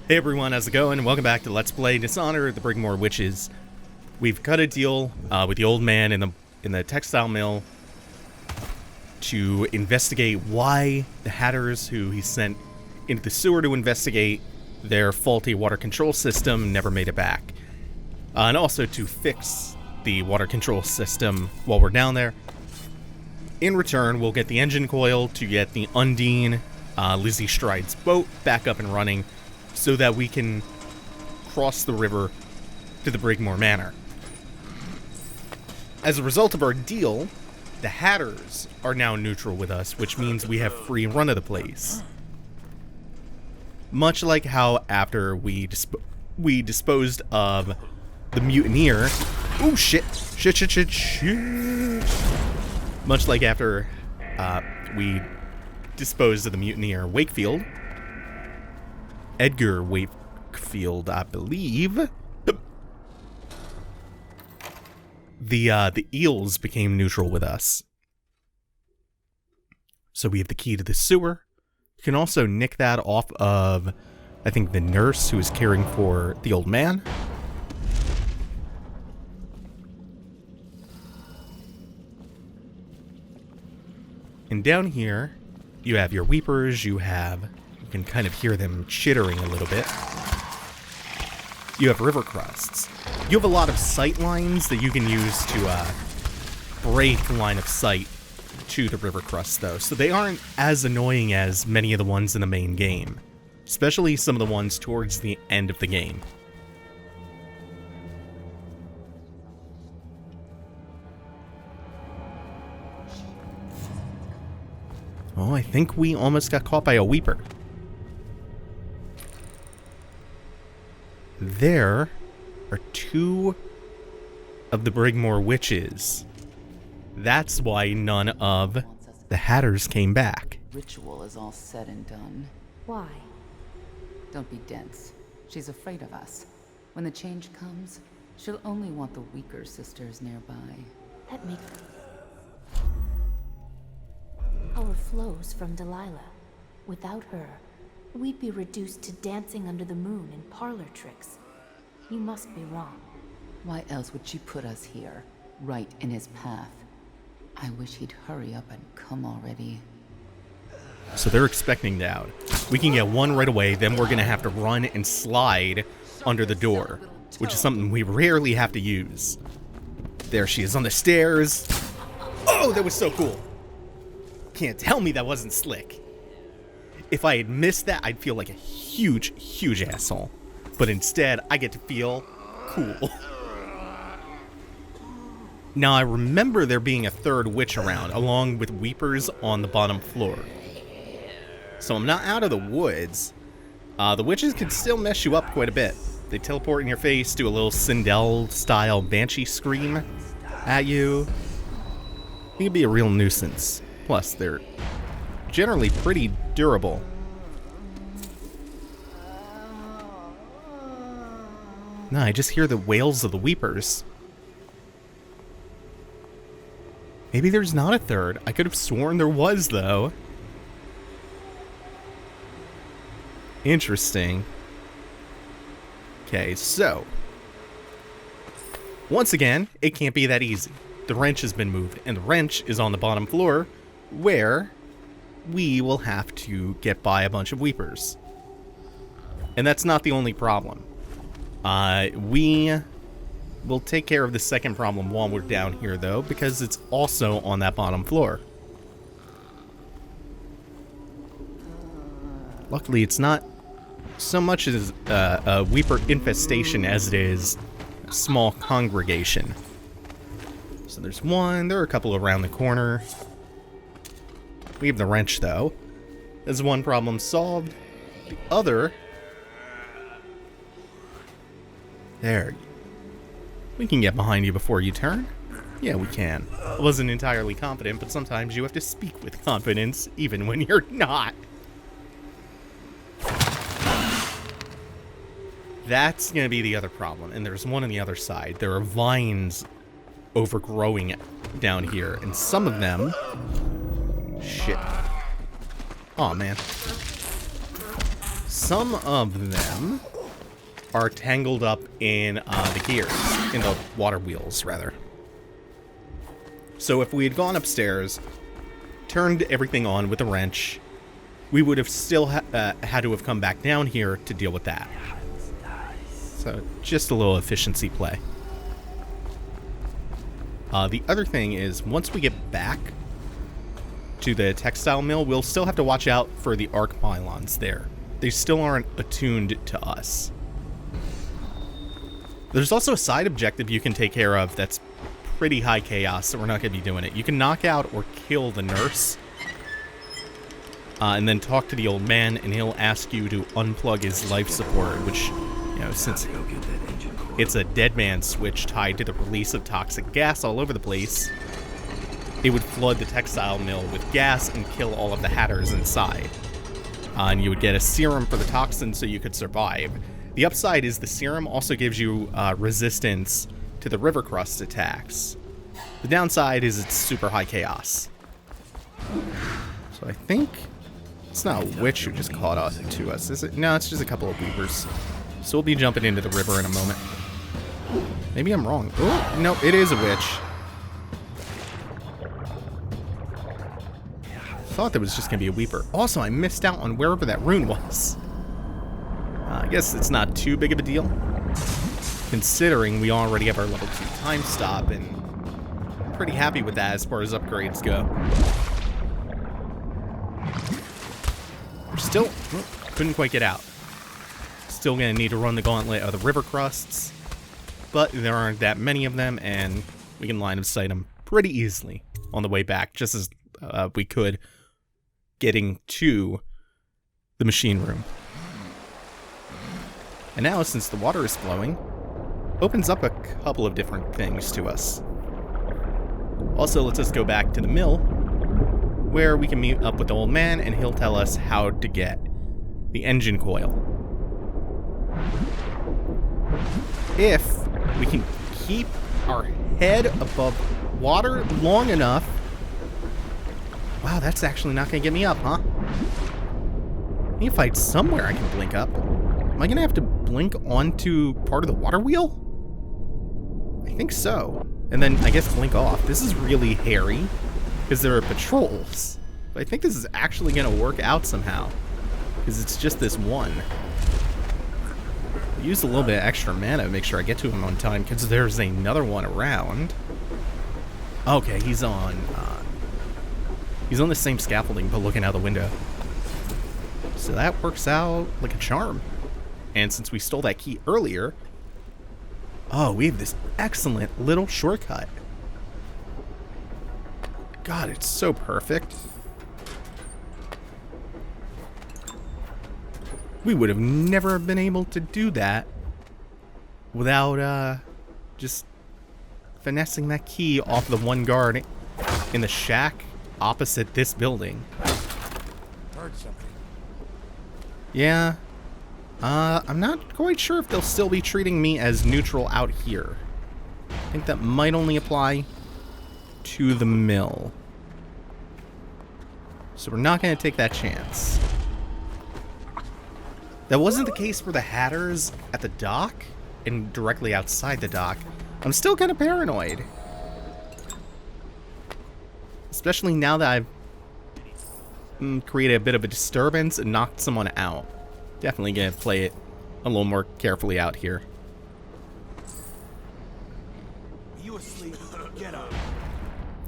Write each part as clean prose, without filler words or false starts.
Hey everyone, how's it going? Welcome back to Let's Play Dishonored, the Brigmore Witches. We've cut a deal with the old man in the textile mill to investigate why the Hatters, who he sent into the sewer to investigate their faulty water control system, never made it back. And also to fix the water control system while we're down there. In return, we'll get the engine coil to get the Undine, Lizzie Stride's boat back up and running, so that we can cross the river to the Brigmore Manor. As a result of our deal, the Hatters are now neutral with us, which means we have free run of the place. Much like how after we disposed of the mutineer... Ooh, shit. Shit. Much like after we disposed of the mutineer Wakefield, Edgar Wakefield, I believe. The eels became neutral with us. So we have the key to the sewer. You can also nick that off of, I think, the nurse who is caring for the old man. And down here, you have your weepers, you can kind of hear them chittering a little bit. You have river crusts. You have a lot of sight lines that you can use to break line of sight to the river crusts, though, so they aren't as annoying as many of the ones in the main game, especially some of the ones towards the end of the game. Oh, I think we almost got caught by a weeper. There are two of the Brigmore witches. That's why none of the Hatters came back. Ritual is all said and done. Why? Don't be dense. She's afraid of us. When the change comes, she'll only want the weaker sisters nearby. That makes... Power flows from Delilah. Without her, we'd be reduced to dancing under the moon and parlor tricks. You must be wrong. Why else would she put us here, right in his path? I wish he'd hurry up and come already. So they're expecting that. We can get one right away, then we're gonna have to run and slide under the door, which is something we rarely have to use. There she is on the stairs. Oh, that was so cool. Can't tell me that wasn't slick. If I had missed that, I'd feel like a huge asshole. But instead, I get to feel cool. Now, I remember there being a third witch around, along with weepers on the bottom floor. So I'm not out of the woods. The witches can still mess you up quite a bit. They teleport in your face, do a little Sindel-style banshee scream at you. It can be a real nuisance. Plus, they're generally pretty durable. No, I just hear the wails of the weepers. Maybe there's not a third. I could have sworn there was, though. Interesting. Okay, so. Once again, it can't be that easy. The wrench has been moved, and the wrench is on the bottom floor, where we will have to get by a bunch of weepers. And that's not the only problem. We will take care of the second problem while we're down here, though, because it's also on that bottom floor. Luckily, it's not so much as a weeper infestation as it is a small congregation. So there's one, there are a couple around the corner. We have the wrench, though. There's one problem solved. The other... There. We can get behind you before you turn. Yeah, we can. I wasn't entirely confident, but sometimes you have to speak with confidence, even when you're not. That's gonna be the other problem, and there's one on the other side. There are vines overgrowing down here, and some of them... Shit. Aw, man. some of them are tangled up in the gears, in the water wheels, rather. So if we had gone upstairs, turned everything on with a wrench, we would have still had to have come back down here to deal with that. So just a little efficiency play. The other thing is, once we get back to the textile mill, we'll still have to watch out for the arc pylons there. They still aren't attuned to us. There's also a side objective you can take care of that's pretty high chaos, so we're not going to be doing it. You can knock out or kill the nurse, and then talk to the old man, and he'll ask you to unplug his life support, which, you know, since it's a dead man switch tied to the release of toxic gas all over the place, it would flood the textile mill with gas and kill all of the hatters inside. And you would get a serum for the toxin so you could survive. The upside is the serum also gives you resistance to the river crust attacks. The downside is it's super high chaos. So I think it's not a witch who just caught up to us, is it? No, it's just a couple of weavers. So we'll be jumping into the river in a moment. Maybe I'm wrong. Oh, no, it is a witch. Thought there was just gonna be a weeper. Also, I missed out on wherever that rune was. I guess it's not too big of a deal, considering we already have our level 2 time stop, and I'm pretty happy with that as far as upgrades go. We're still couldn't quite get out. Still gonna need to run the gauntlet of the river crusts, but there aren't that many of them, and we can line of sight them pretty easily on the way back, just as we could getting to the machine room. And now, since the water is flowing, opens up a couple of different things to us. Also, lets us go back to the mill, where we can meet up with the old man, and he'll tell us how to get the engine coil. If we can keep our head above water long enough. Wow, that's actually not going to get me up, huh? I need to find somewhere I can blink up. Am I going to have to blink onto part of the water wheel? I think so. And then, I guess, blink off. This is really hairy, because there are patrols. But I think this is actually going to work out somehow, because it's just this one. I used a little bit of extra mana to make sure I get to him on time, because there's another one around. Okay, he's on the same scaffolding, but looking out the window. So that works out like a charm. And since we stole that key earlier, oh, we have this excellent little shortcut. God, it's so perfect. We would have never been able to do that without just finessing that key off the one guard in the shack opposite this building. Heard something. Yeah. I'm not quite sure if they'll still be treating me as neutral out here. I think that might only apply to the mill. So we're not going to take that chance. That wasn't the case for the Hatters at the dock and directly outside the dock. I'm still kind of paranoid. Especially now that I've created a bit of a disturbance and knocked someone out. Definitely going to play it a little more carefully out here. You asleep? Get up.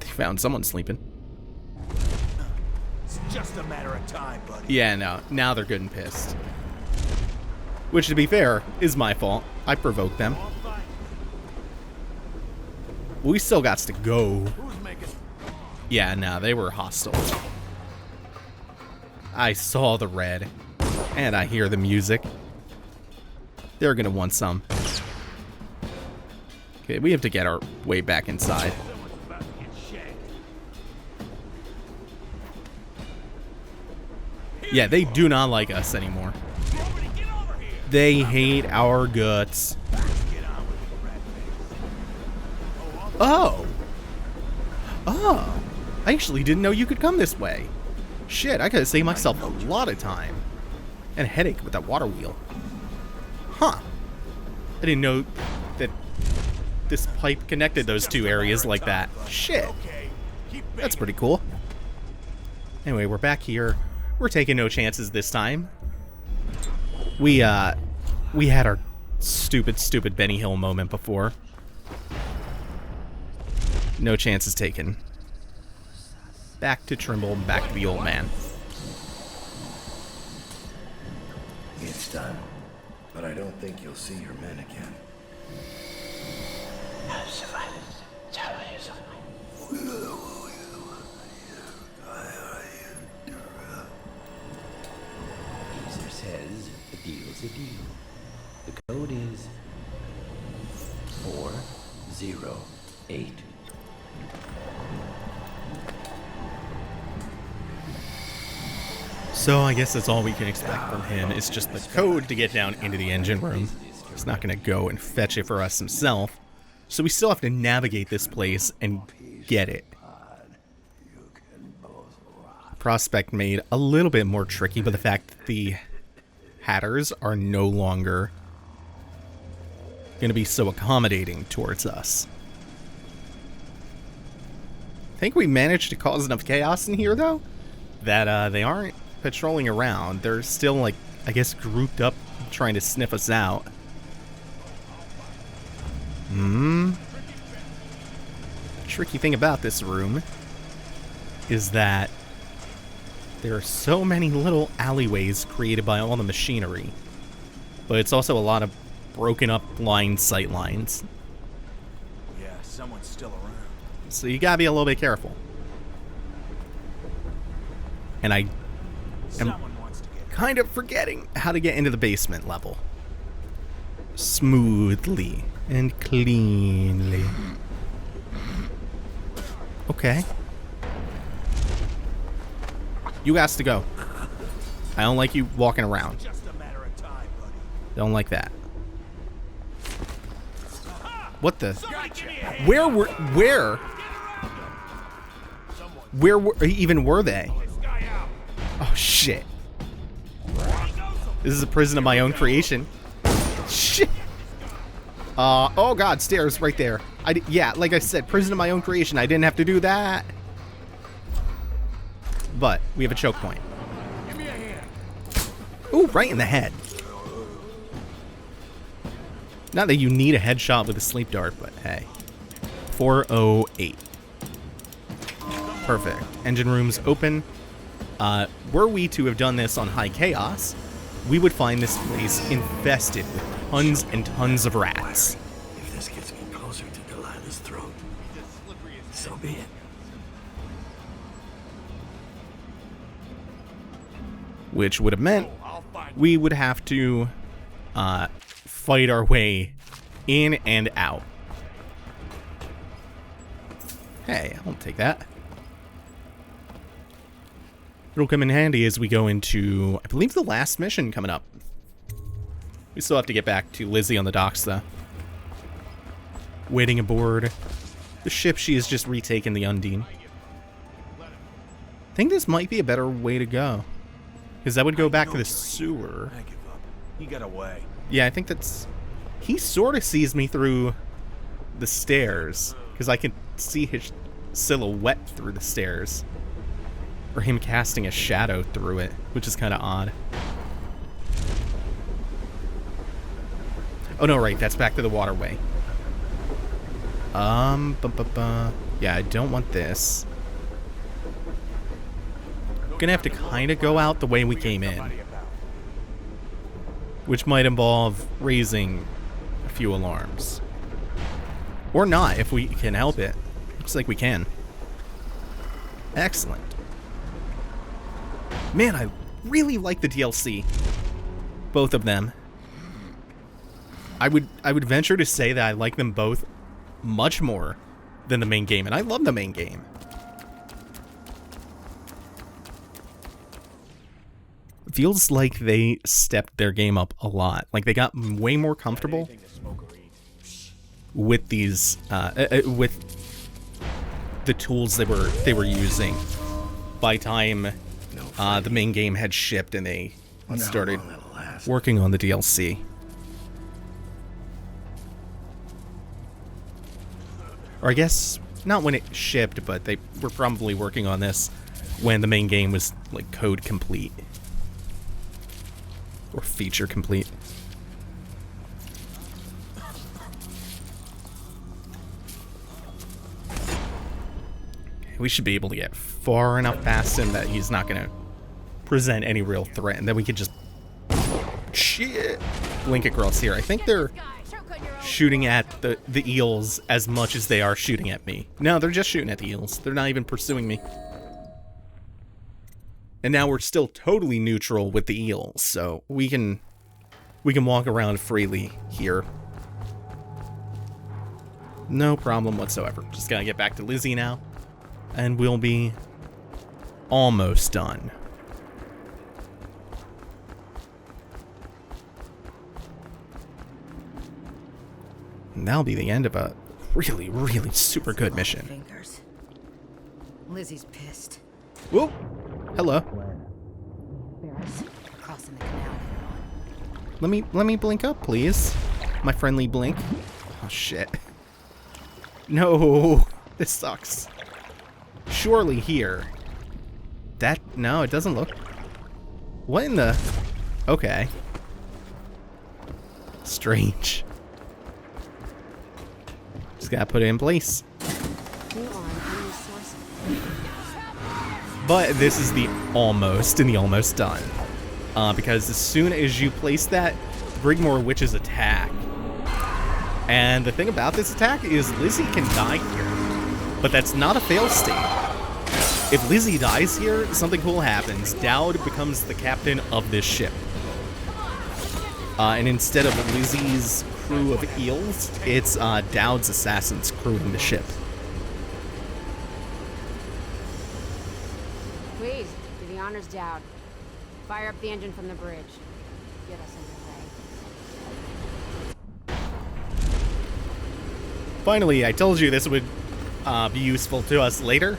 They found someone sleeping. It's just a matter of time, buddy. Yeah, no. Now they're good and pissed. Which, to be fair, is my fault. I provoked them. We still got to go. Who's making? Yeah, no, they were hostile. I saw the red. And I hear the music. They're gonna want some. Okay, we have to get our way back inside. Yeah, they do not like us anymore. They hate our guts. Oh! Oh! I actually didn't know you could come this way. Shit, I could have saved myself a lot of time. And a headache with that water wheel. Huh. I didn't know that this pipe connected those two areas like that. Shit. That's pretty cool. Anyway, we're back here. We're taking no chances this time. We had our stupid Benny Hill moment before. No chances taken. Back to Trimble, back to the old man. It's done, but I don't think you'll see your men again. Caesar says a deal's a deal. The code is 408. So I guess that's all we can expect from him. It's just the code to get down into the engine room. He's not going to go and fetch it for us himself. So we still have to navigate this place and get it. Prospect made a little bit more tricky by the fact that the Hatters are no longer going to be so accommodating towards us. I think we managed to cause enough chaos in here, though, that they aren't patrolling around. They're still, like, I guess, grouped up trying to sniff us out. Tricky thing about this room is that there are so many little alleyways created by all the machinery, but it's also a lot of broken up sight lines. Yeah, someone's still around. So you gotta be a little bit careful. And I am Someone wants to get kind of forgetting how to get into the basement level smoothly and cleanly. Okay. You guys to go. I don't like you walking around. just a matter of time, buddy. Don't like that. What the? Somebody give me a hand. Where even were they? Oh shit. This is a prison of my own creation. Shit. Oh god, stairs right there. Yeah, like I said, prison of my own creation. I didn't have to do that. But we have a choke point. Give me a hand. Ooh, right in the head. Not that you need a headshot with a sleep dart, but hey. 408. Perfect. Engine room's open. Were we to have done this on high chaos, we would find this place infested with tons and tons of rats. If this gets me closer to Delilah's throat, so be it. Which would have meant we would have to fight our way in and out. Hey, I'll take that. It'll come in handy as we go into, I believe, the last mission coming up. We still have to get back to Lizzie on the docks, though. Waiting aboard the ship she has just retaken, the Undine. I think this might be a better way to go. Because that would go back to the sewer. I give up. He got away. Yeah, I think that's... He sort of sees me through the stairs. Because I can see his silhouette through the stairs. Or him casting a shadow through it, which is kind of odd. Oh no, right, that's back to the waterway. Yeah, I don't want this. Gonna have to kind of go out the way we came in, which might involve raising a few alarms. Or not, if we can help it. Looks like we can. Excellent. Man, I really like the DLC. Both of them. I would venture to say that I like them both much more than the main game, and I love the main game. Feels like they stepped their game up a lot. Like they got way more comfortable with these with the tools they were using by time the main game had shipped and they Wonder how started long that'll last. working on the DLC. Or I guess not when it shipped, but they were probably working on this when the main game was like code complete or feature complete. We should be able to get far enough past him that he's not going to present any real threat, and then we could just shit blink across here. I think they're shooting at the eels as much as they are shooting at me. No, they're just shooting at the eels. They're not even pursuing me. And now we're still totally neutral with the eels, so we can walk around freely here. No problem whatsoever. Just gotta get back to Lizzie now, and we'll be almost done. And that'll be the end of a really, really super good mission. Fingers. Lizzie's pissed. Whoa! Hello. Crossing the canal. Let me blink up, please. My friendly blink. Oh shit. No, this sucks. Surely here. No, it doesn't look. What in the? Okay. Strange. Just gotta put it in place. But this is the almost done. Because as soon as you place that, Brigmore Witch's attack. And the thing about this attack is Lizzie can die here. But that's not a fail state. If Lizzie dies here, something cool happens. Dowd becomes the captain of this ship. And instead of Lizzie's crew of eels, it's Dowd's assassins crewing the ship. Please, do the honors, Dowd. Fire up the engine from the bridge. Get us underway. Finally, I told you this would be useful to us later.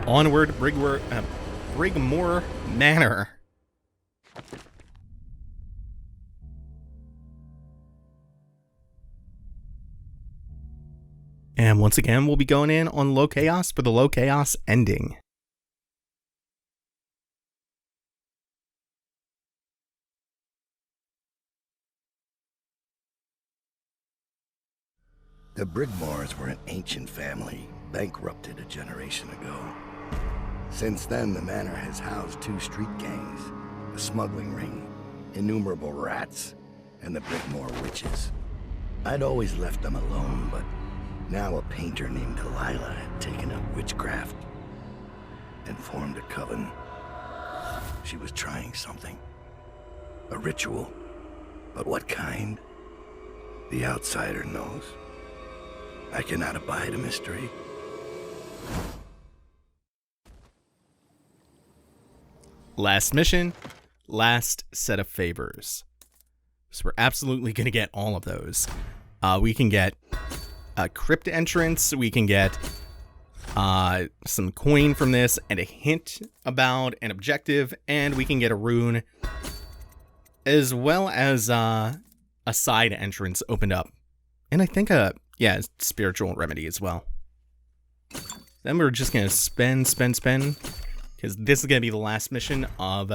Onward, Brigmore Manor. And once again, we'll be going in on Low Chaos for the Low Chaos ending. The Brigmores were an ancient family, bankrupted a generation ago. Since then, the manor has housed 2 street gangs, a smuggling ring, innumerable rats, and the Brigmore Witches. I'd always left them alone, but now a painter named Delilah had taken up witchcraft and formed a coven. She was trying something. A ritual. But what kind? The outsider knows. I cannot abide a mystery. Last mission, last set of favors. So we're absolutely going to get all of those. We can get a crypt entrance, we can get some coin from this, and a hint about an objective, and we can get a rune, as well as a side entrance opened up. And I think yeah, spiritual remedy as well. Then we're just going to spend, because this is going to be the last mission of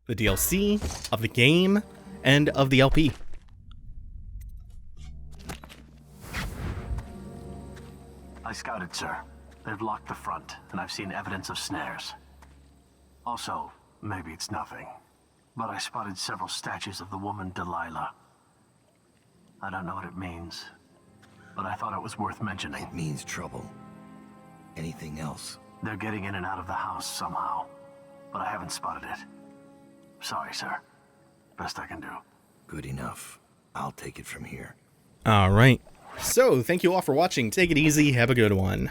the DLC, of the game, and of the LP. I scouted, sir. They've locked the front, and I've seen evidence of snares. Also, maybe it's nothing, but I spotted several statues of the woman Delilah. I don't know what it means, but I thought it was worth mentioning. It means trouble. Anything else? They're getting in and out of the house somehow, but I haven't spotted it. Sorry, sir. Best I can do. Good enough. I'll take it from here. All right. So, thank you all for watching. Take it easy. Have a good one.